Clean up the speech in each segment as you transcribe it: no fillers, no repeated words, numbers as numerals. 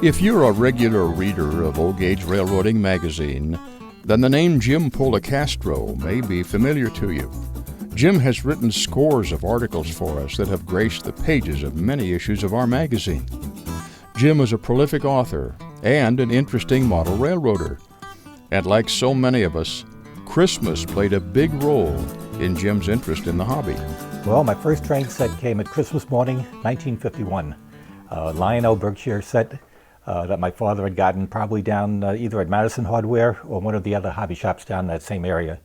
If you're a regular reader of O-Gauge Railroading magazine, then the name Jim Policastro may be familiar to you. Jim has written scores of articles for us that have graced the pages of many issues of our magazine. Jim is a prolific author and an interesting model railroader. And like so many of us, Christmas played a big role in Jim's interest in the hobby. Well, my first train set came at Christmas morning, 1951. Lionel Berkshire set that my father had gotten probably down either at Madison Hardware or one of the other hobby shops down in that same area.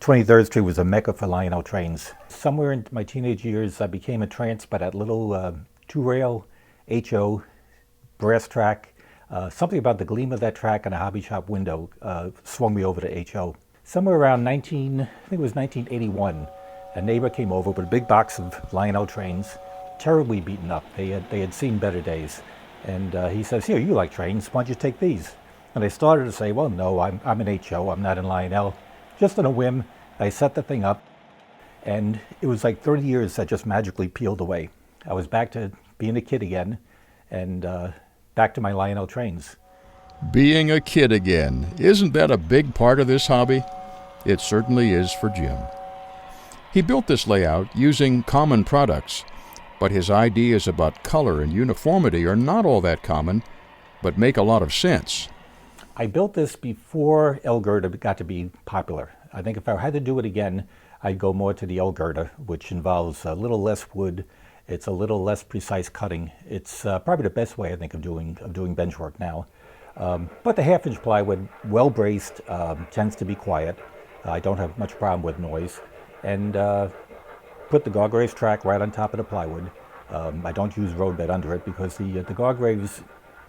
23rd Street was a mecca for Lionel trains. Somewhere in my teenage years, I became entranced by that little two-rail HO brass track. Something about the gleam of that track on a hobby shop window swung me over to HO. Somewhere around I think it was 1981, a neighbor came over with a big box of Lionel trains, terribly beaten up. They had seen better days. And he says, "Here, you like trains, why don't you take these?" And I started to say, well, no, I'm an HO, I'm not in Lionel. Just on a whim, I set the thing up, and it was like 30 years that just magically peeled away. I was back to being a kid again, and back to my Lionel trains. Being a kid again, isn't that a big part of this hobby? It certainly is for Jim. He built this layout using common products, but his ideas about color and uniformity are not all that common, but make a lot of sense. I built this before El Girder got to be popular. I think if I had to do it again, I'd go more to the El Girder, which involves a little less wood. It's a little less precise cutting. It's probably the best way, I think, of doing bench work now. But the half-inch plywood, well braced, tends to be quiet. I don't have much problem with noise. And put the Gargraves track right on top of the plywood. I don't use roadbed under it because the Gargraves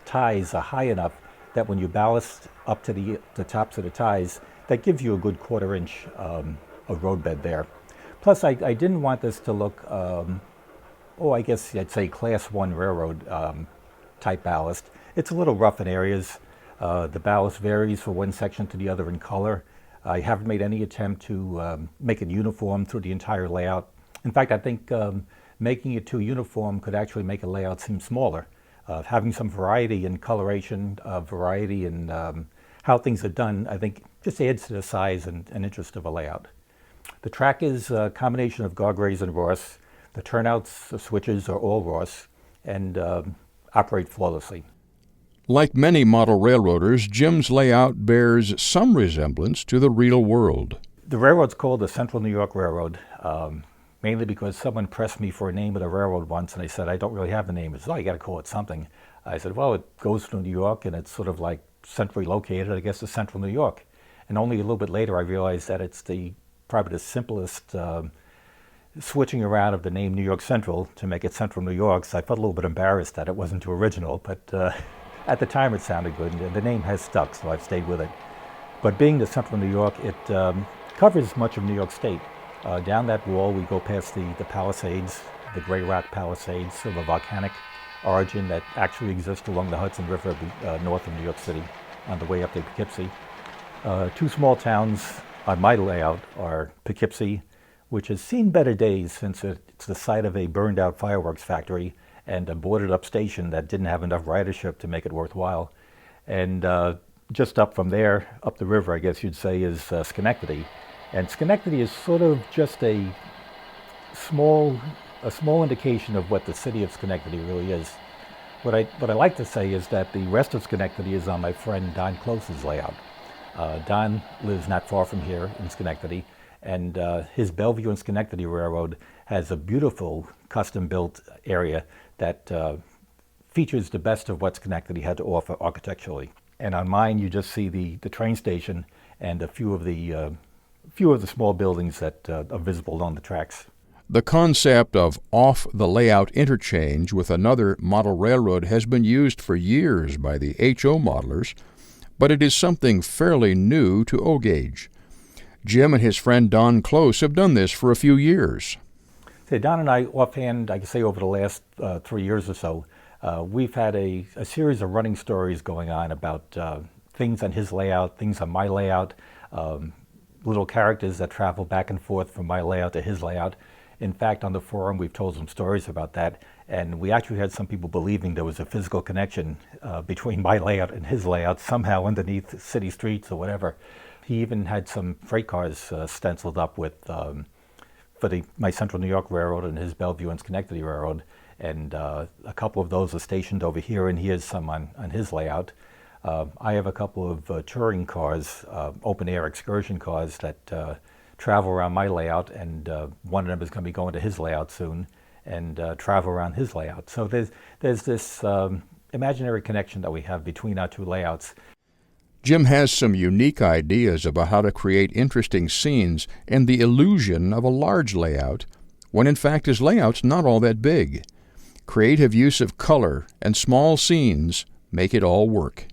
ties are high enough that when you ballast up to the tops of the ties, that gives you a good 1/4 inch of roadbed there. Plus, I didn't want this to look, I guess I'd say Class 1 railroad type ballast. It's a little rough in areas. The ballast varies from one section to the other in color. I haven't made any attempt to make it uniform through the entire layout. In fact, I think making it too uniform could actually make a layout seem smaller. Having some variety in coloration, variety in how things are done, I think just adds to the size and interest of a layout. The track is a combination of Gargraves and Ross. The turnouts, the switches are all Ross and operate flawlessly. Like many model railroaders, Jim's layout bears some resemblance to the real world. The railroad's called the Central New York Railroad, mainly because someone pressed me for a name of the railroad once, and I said, I don't really have the name. He said, oh, you got to call it something. I said, well, it goes through New York, and it's sort of like centrally located, I guess, it's Central New York. And only a little bit later I realized that it's probably the simplest switching around of the name New York Central to make it Central New York, so I felt a little bit embarrassed that it wasn't too original, but at the time it sounded good, and the name has stuck, so I've stayed with it. But being the Central New York, it covers much of New York State. Down that wall we go past the Palisades, the Gray Rock Palisades of a volcanic origin that actually exists along the Hudson River north of New York City on the way up to Poughkeepsie. Two small towns on my layout are Poughkeepsie, which has seen better days since it's the site of a burned out fireworks factory and a boarded up station that didn't have enough ridership to make it worthwhile. And just up from there, up the river, I guess you'd say, is Schenectady. And Schenectady is sort of just a small indication of what the city of Schenectady really is. What I like to say is that the rest of Schenectady is on my friend Don Close's layout. Don lives not far from here in Schenectady, and his Bellevue and Schenectady Railroad has a beautiful custom-built area that features the best of what Schenectady had to offer architecturally. And on mine, you just see the train station and a few of the small buildings that are visible along the tracks. The concept of off-the-layout interchange with another model railroad has been used for years by the HO modelers, but it is something fairly new to O-Gauge. Jim and his friend Don Close have done this for a few years. So Don and I, offhand, I can say over the last 3 years or so, we've had a series of running stories going on about things on his layout, things on my layout, little characters that travel back and forth from my layout to his layout. In fact, on the forum, we've told some stories about that, and we actually had some people believing there was a physical connection between my layout and his layout, somehow underneath city streets or whatever. He even had some freight cars stenciled up with for my Central New York Railroad and his Bellevue and Schenectady Railroad, and a couple of those are stationed over here, and he has some on his layout. I have a couple of touring cars, open-air excursion cars that travel around my layout, and one of them is going to be going to his layout soon and travel around his layout. So there's this imaginary connection that we have between our two layouts. Jim has some unique ideas about how to create interesting scenes and the illusion of a large layout, when in fact his layout's not all that big. Creative use of color and small scenes make it all work.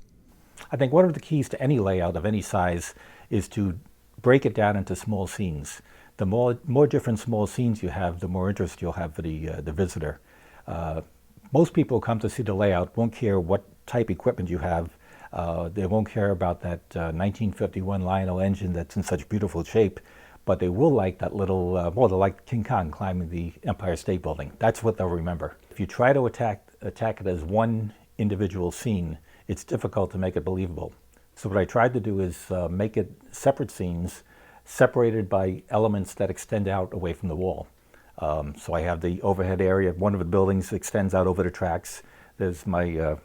I think one of the keys to any layout of any size is to break it down into small scenes. The more different small scenes you have, the more interest you'll have for the visitor. Most people who come to see the layout won't care what type equipment you have. They won't care about that 1951 Lionel engine that's in such beautiful shape, but they will like that little, they'll like King Kong climbing the Empire State Building. That's what they'll remember. If you try to attack it as one individual scene, it's difficult to make it believable. So what I tried to do is make it separate scenes, separated by elements that extend out away from the wall. So I have the overhead area. One of the buildings extends out over the tracks. There's my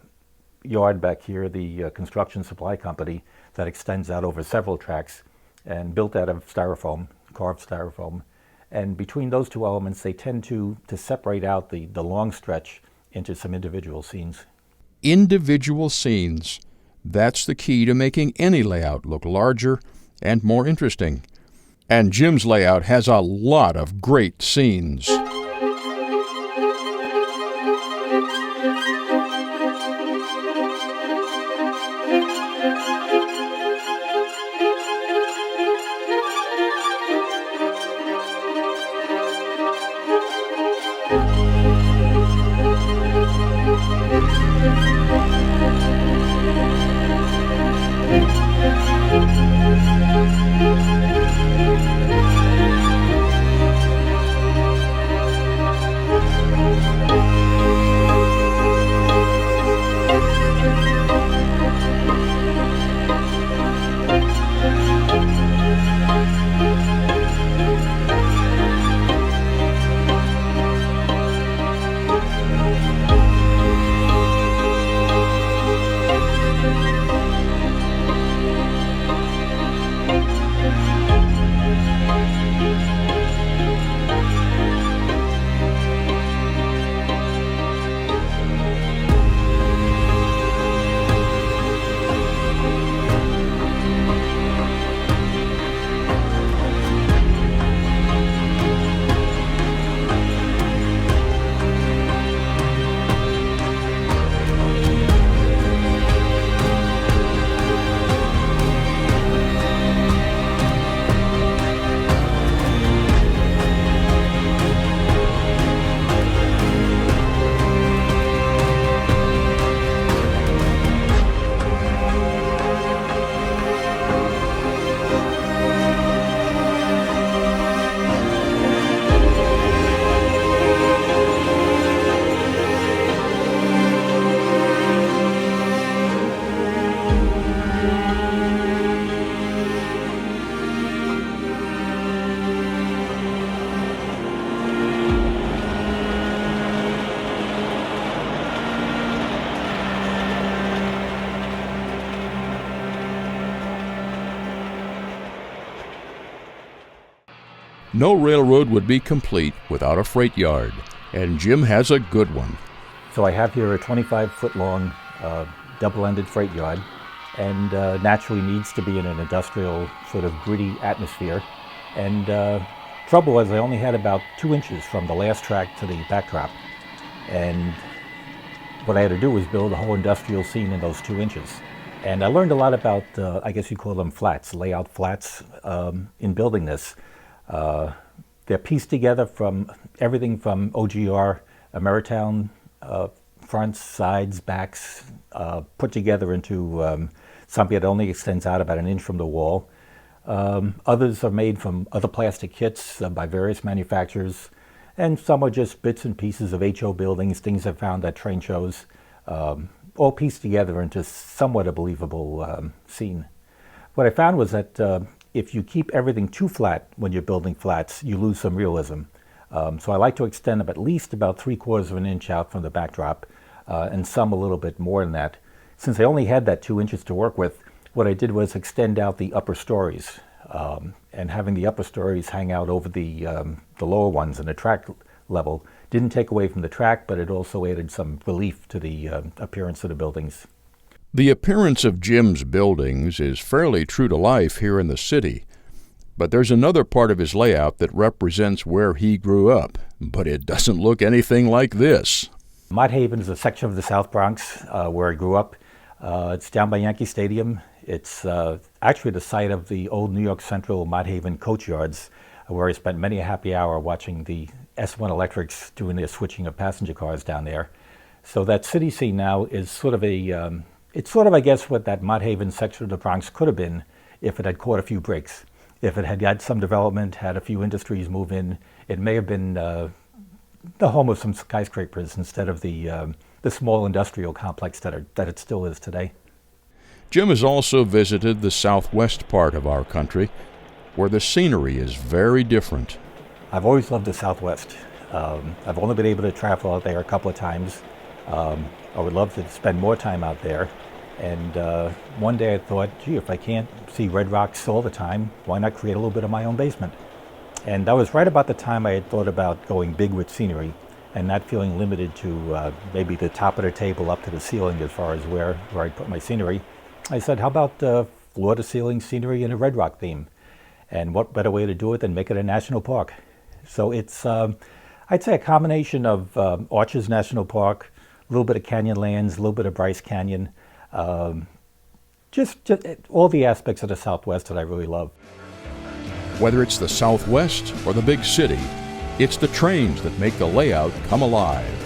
yard back here, the construction supply company, that extends out over several tracks and built out of styrofoam, carved styrofoam. And between those two elements, they tend to separate out the long stretch into some individual scenes. Individual scenes. That's the key to making any layout look larger and more interesting. And Jim's layout has a lot of great scenes. No railroad would be complete without a freight yard, and Jim has a good one. So I have here a 25-foot-long double-ended freight yard, and naturally needs to be in an industrial sort of gritty atmosphere. And trouble was I only had about 2 inches from the last track to the backdrop. And what I had to do was build a whole industrial scene in those 2 inches. And I learned a lot about, I guess you call them flats, layout flats, in building this. They're pieced together from everything from OGR, Ameritown, fronts, sides, backs, put together into something that only extends out about 1 inch from the wall. Others are made from other plastic kits by various manufacturers. and some are just bits and pieces of HO buildings, things I found at train shows, all pieced together into somewhat a believable scene. What I found was that if you keep everything too flat when you're building flats, you lose some realism. So I like to extend them at least about 3/4 of an inch out from the backdrop, and some a little bit more than that. Since I only had that 2 inches to work with, what I did was extend out the upper stories, and having the upper stories hang out over the lower ones in the track level didn't take away from the track, but it also added some relief to the appearance of the buildings. The appearance of Jim's buildings is fairly true to life here in the city, but there's another part of his layout that represents where he grew up, but it doesn't look anything like this. Mott Haven is a section of the South Bronx where I grew up. It's down by Yankee Stadium. It's actually the site of the old New York Central Mott Haven coach yards, where I spent many a happy hour watching the S1 Electrics doing their switching of passenger cars down there. So that city scene now is sort of it's sort of, I guess, what that Mott Haven section of the Bronx could have been if it had caught a few breaks. If it had had some development, had a few industries move in, it may have been the home of some skyscrapers instead of the small industrial complex that it still is today. Jim has also visited the southwest part of our country, where the scenery is very different. I've always loved the Southwest. I've only been able to travel out there a couple of times. I would love to spend more time out there. And one day I thought, gee, if I can't see red rocks all the time, why not create a little bit of my own basement? And that was right about the time I had thought about going big with scenery and not feeling limited to maybe the top of the table up to the ceiling as far as where I put my scenery. I said, how about floor-to-ceiling scenery in a red rock theme? And what better way to do it than make it a national park? So it's, I'd say, a combination of Arches National Park, a little bit of Canyonlands, a little bit of Bryce Canyon, just all the aspects of the Southwest that I really love. Whether it's the Southwest or the big city, it's the trains that make the layout come alive.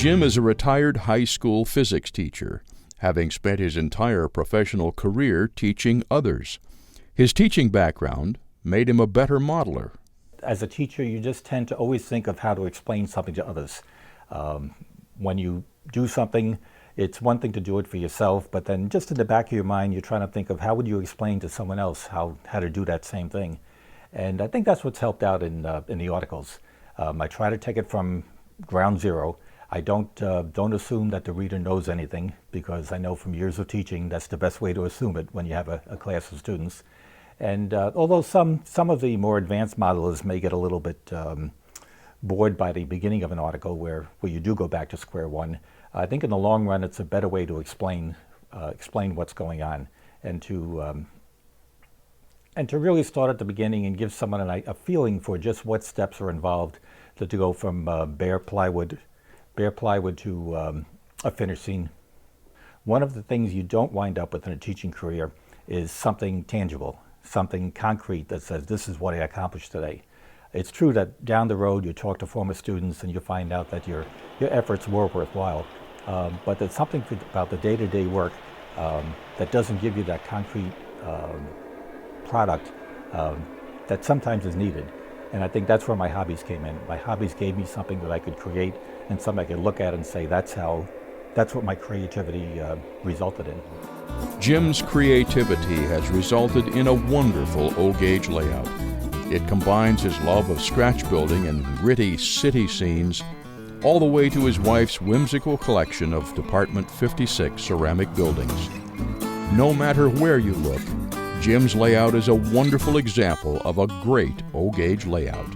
Jim is a retired high school physics teacher, having spent his entire professional career teaching others. His teaching background made him a better modeler. As a teacher, you just tend to always think of how to explain something to others. When you do something, it's one thing to do it for yourself, but then just in the back of your mind, you're trying to think of how would you explain to someone else how to do that same thing. And I think that's what's helped out in the articles. I try to take it from ground zero. I don't assume that the reader knows anything, because I know from years of teaching that's the best way to assume it when you have a class of students. And although some of the more advanced modelers may get a little bit bored by the beginning of an article where you do go back to square one, I think in the long run it's a better way to explain what's going on, and to really start at the beginning and give someone a feeling for just what steps are involved to go from bare plywood to a finished scene. One of the things you don't wind up with in a teaching career is something tangible, something concrete that says, this is what I accomplished today. It's true that down the road you talk to former students and you find out that your efforts were worthwhile, but there's something about the day-to-day work that doesn't give you that concrete product that sometimes is needed. And I think that's where my hobbies came in. My hobbies gave me something that I could create and something I could look at and say, that's what my creativity resulted in. Jim's creativity has resulted in a wonderful O-gauge layout. It combines his love of scratch building and gritty city scenes all the way to his wife's whimsical collection of Department 56 ceramic buildings. No matter where you look, Jim's layout is a wonderful example of a great O-gauge layout.